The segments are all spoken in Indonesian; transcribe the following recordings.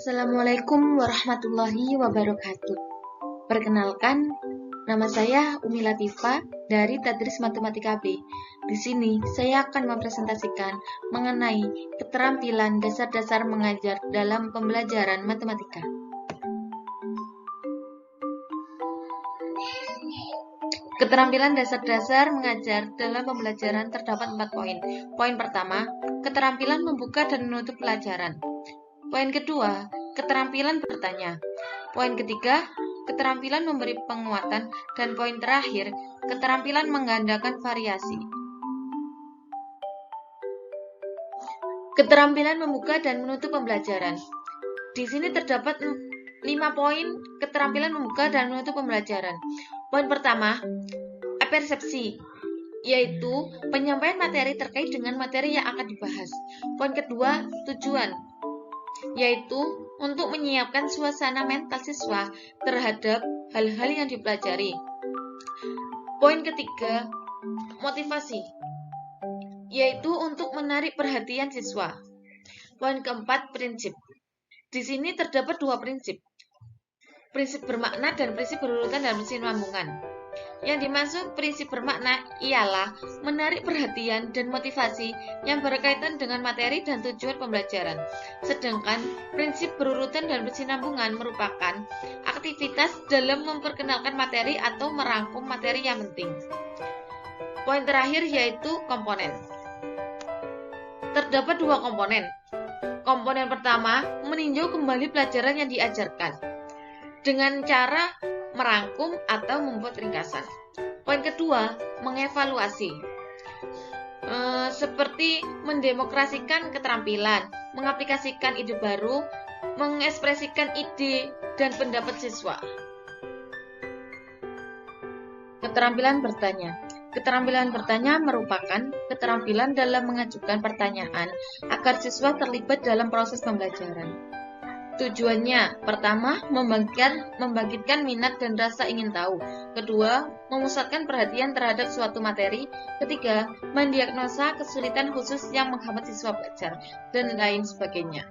Assalamualaikum warahmatullahi wabarakatuh. Perkenalkan, nama saya Umi Latifah dari Tadris Matematika B. Di sini saya akan mempresentasikan mengenai keterampilan dasar-dasar mengajar dalam pembelajaran matematika. Keterampilan dasar-dasar mengajar dalam pembelajaran terdapat 4 poin. Poin pertama, keterampilan membuka dan menutup pelajaran. Poin kedua, keterampilan bertanya. Poin ketiga, keterampilan memberi penguatan. Dan poin terakhir, keterampilan menggandakan variasi. Keterampilan membuka dan menutup pembelajaran. Di sini terdapat 5 poin keterampilan membuka dan menutup pembelajaran. Poin pertama, persepsi, yaitu penyampaian materi terkait dengan materi yang akan dibahas. Poin kedua, tujuan, yaitu untuk menyiapkan suasana mental siswa terhadap hal-hal yang dipelajari. Poin ketiga, motivasi, yaitu untuk menarik perhatian siswa. Poin keempat, prinsip. Di sini terdapat 2 prinsip. Prinsip bermakna dan prinsip berurutan dan berkesinambungan. Yang dimaksud prinsip bermakna ialah menarik perhatian dan motivasi yang berkaitan dengan materi dan tujuan pembelajaran. Sedangkan prinsip berurutan dan berkesinambungan merupakan aktivitas dalam memperkenalkan materi atau merangkum materi yang penting. Poin terakhir yaitu komponen. Terdapat 2 komponen. Komponen pertama, meninjau kembali pelajaran yang diajarkan dengan cara merangkum atau membuat ringkasan. Poin kedua, mengevaluasi. Seperti mendemokrasikan keterampilan, mengaplikasikan ide baru, mengekspresikan ide dan pendapat siswa. Keterampilan bertanya. Keterampilan bertanya merupakan keterampilan dalam mengajukan pertanyaan agar siswa terlibat dalam proses pembelajaran. Tujuannya, pertama, membangkitkan minat dan rasa ingin tahu. Kedua, memusatkan perhatian terhadap suatu materi. Ketiga, mendiagnosa kesulitan khusus yang menghambat siswa belajar, dan lain sebagainya.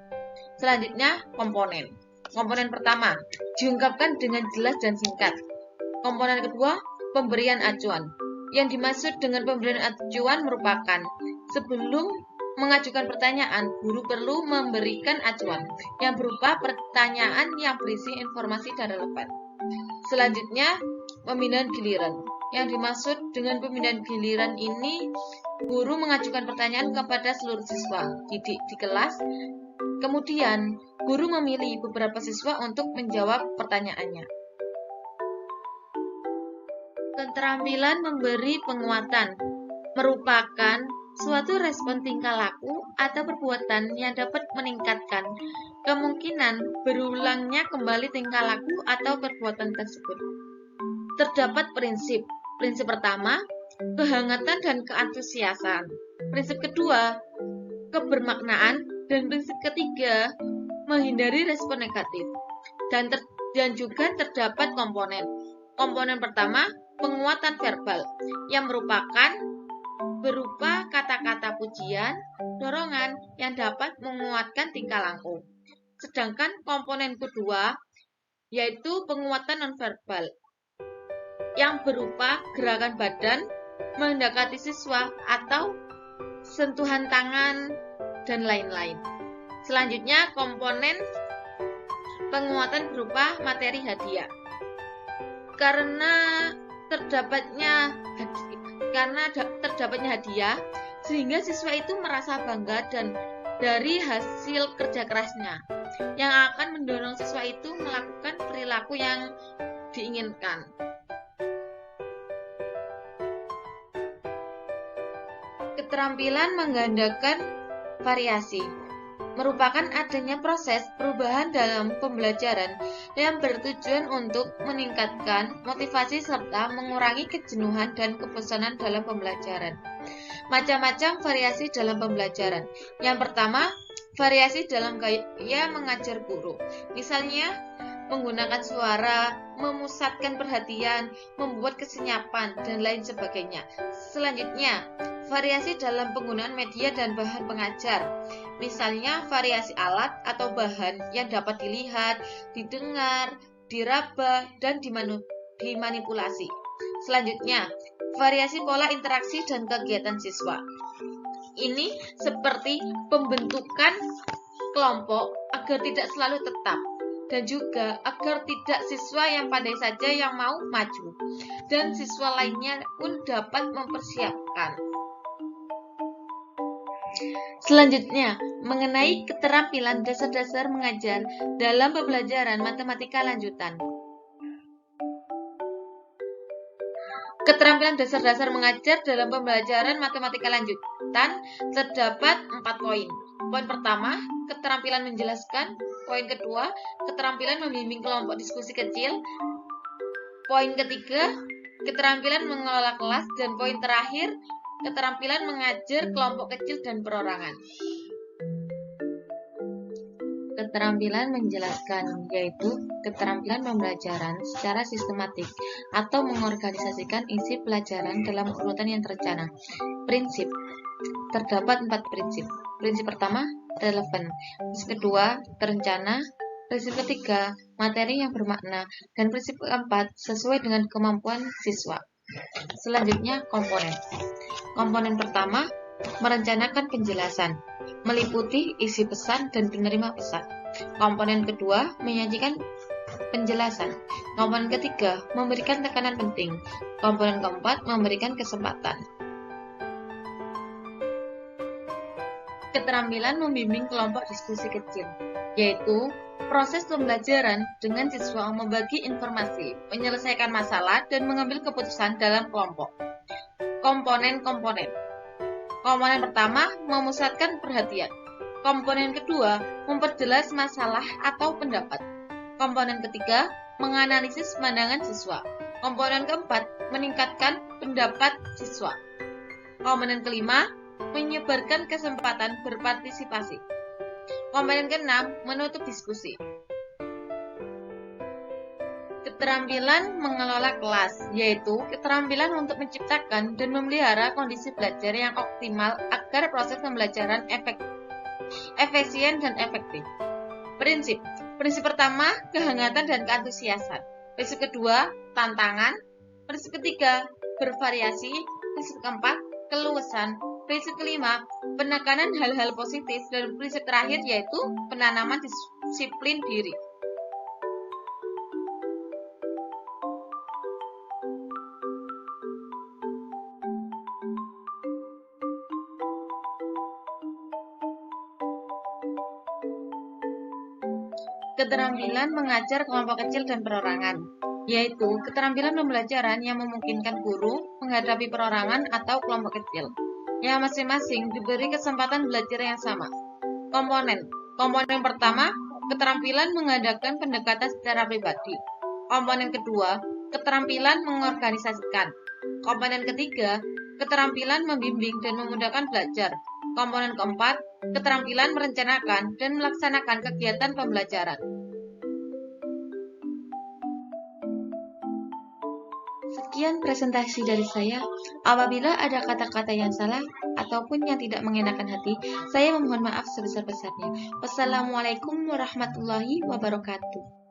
Selanjutnya, komponen. Komponen pertama, diungkapkan dengan jelas dan singkat. Komponen kedua, pemberian acuan. Yang dimaksud dengan pemberian acuan merupakan sebelum mengajukan pertanyaan, guru perlu memberikan acuan yang berupa pertanyaan yang berisi informasi dan relevan. Selanjutnya, pembinaan giliran. Yang dimaksud dengan pembinaan giliran ini, guru mengajukan pertanyaan kepada seluruh siswa didik di kelas. Kemudian, guru memilih beberapa siswa untuk menjawab pertanyaannya. Keterampilan memberi penguatan merupakan suatu respon tingkah laku atau perbuatan yang dapat meningkatkan kemungkinan berulangnya kembali tingkah laku atau perbuatan tersebut. Terdapat prinsip. Prinsip pertama, kehangatan dan keantusiasan. Prinsip kedua, kebermaknaan. Dan prinsip ketiga, menghindari respon negatif. Dan juga terdapat komponen. Komponen pertama, penguatan verbal, yang merupakan berupa kata-kata pujian, dorongan yang dapat menguatkan tingkah laku. Sedangkan komponen kedua yaitu penguatan nonverbal yang berupa gerakan badan, mendekati siswa atau sentuhan tangan dan lain-lain. Selanjutnya komponen penguatan berupa materi hadiah. Karena terdapatnya hadiah, sehingga siswa itu merasa bangga dan dari hasil kerja kerasnya, yang akan mendorong siswa itu melakukan perilaku yang diinginkan. Keterampilan menggandakan variasi merupakan adanya proses perubahan dalam pembelajaran yang bertujuan untuk meningkatkan motivasi serta mengurangi kejenuhan dan kebosanan dalam pembelajaran. Macam-macam variasi dalam pembelajaran. Yang pertama, variasi dalam gaya mengajar guru. Misalnya, menggunakan suara, memusatkan perhatian, membuat kesenyapan, dan lain sebagainya. Selanjutnya, variasi dalam penggunaan media dan bahan pengajar. Misalnya variasi alat atau bahan yang dapat dilihat, didengar, diraba, dan dimanipulasi. Selanjutnya, variasi pola interaksi dan kegiatan siswa. Ini seperti pembentukan kelompok agar tidak selalu tetap, dan juga agar tidak siswa yang pandai saja yang mau maju, dan siswa lainnya pun dapat mempersiapkan. Selanjutnya, mengenai keterampilan dasar-dasar mengajar dalam pembelajaran matematika lanjutan. Keterampilan dasar-dasar mengajar dalam pembelajaran matematika lanjutan terdapat 4 poin. Poin pertama, keterampilan menjelaskan. Poin kedua, keterampilan membimbing kelompok diskusi kecil. Poin ketiga, keterampilan mengelola kelas. Dan poin terakhir, keterampilan mengajar kelompok kecil dan perorangan. Keterampilan menjelaskan, yaitu keterampilan pembelajaran secara sistematik atau mengorganisasikan isi pelajaran dalam urutan yang terencana. Prinsip. Terdapat 4 prinsip. Prinsip pertama, relevan. Prinsip kedua, terencana. Prinsip ketiga, materi yang bermakna. Dan prinsip keempat, sesuai dengan kemampuan siswa. Selanjutnya, komponen. Komponen pertama, merencanakan penjelasan, meliputi isi pesan dan penerima pesan. Komponen kedua, menyajikan penjelasan. Komponen ketiga, memberikan tekanan penting. Komponen keempat, memberikan kesempatan. Keterampilan membimbing kelompok diskusi kecil, yaitu proses pembelajaran dengan siswa membagi informasi, menyelesaikan masalah, dan mengambil keputusan dalam kelompok. Komponen-komponen. Komponen pertama, memusatkan perhatian. Komponen kedua, memperjelas masalah atau pendapat. Komponen ketiga, menganalisis pandangan siswa. Komponen keempat, meningkatkan pendapat siswa. Komponen kelima, menyebarkan kesempatan berpartisipasi. Komponen keenam, menutup diskusi. Keterampilan mengelola kelas, yaitu keterampilan untuk menciptakan dan memelihara kondisi belajar yang optimal agar proses pembelajaran efisien dan efektif. Prinsip. Prinsip pertama, kehangatan dan keantusiasan. Prinsip kedua, tantangan. Prinsip ketiga, bervariasi. Prinsip keempat, keluasan. Prinsip kelima, penekanan hal-hal positif. Dan prinsip terakhir yaitu penanaman disiplin diri. Keterampilan mengajar kelompok kecil dan perorangan, yaitu keterampilan pembelajaran yang memungkinkan guru menghadapi perorangan atau kelompok kecil, yang masing-masing diberi kesempatan belajar yang sama. Komponen. Komponen pertama, keterampilan mengadakan pendekatan secara pribadi. Komponen kedua, keterampilan mengorganisasikan. Komponen ketiga, keterampilan membimbing dan memudahkan belajar. Komponen keempat, keterampilan merencanakan dan melaksanakan kegiatan pembelajaran. Sekian presentasi dari saya. Apabila ada kata-kata yang salah ataupun yang tidak mengenakan hati, saya memohon maaf sebesar-besarnya. Wassalamualaikum warahmatullahi wabarakatuh.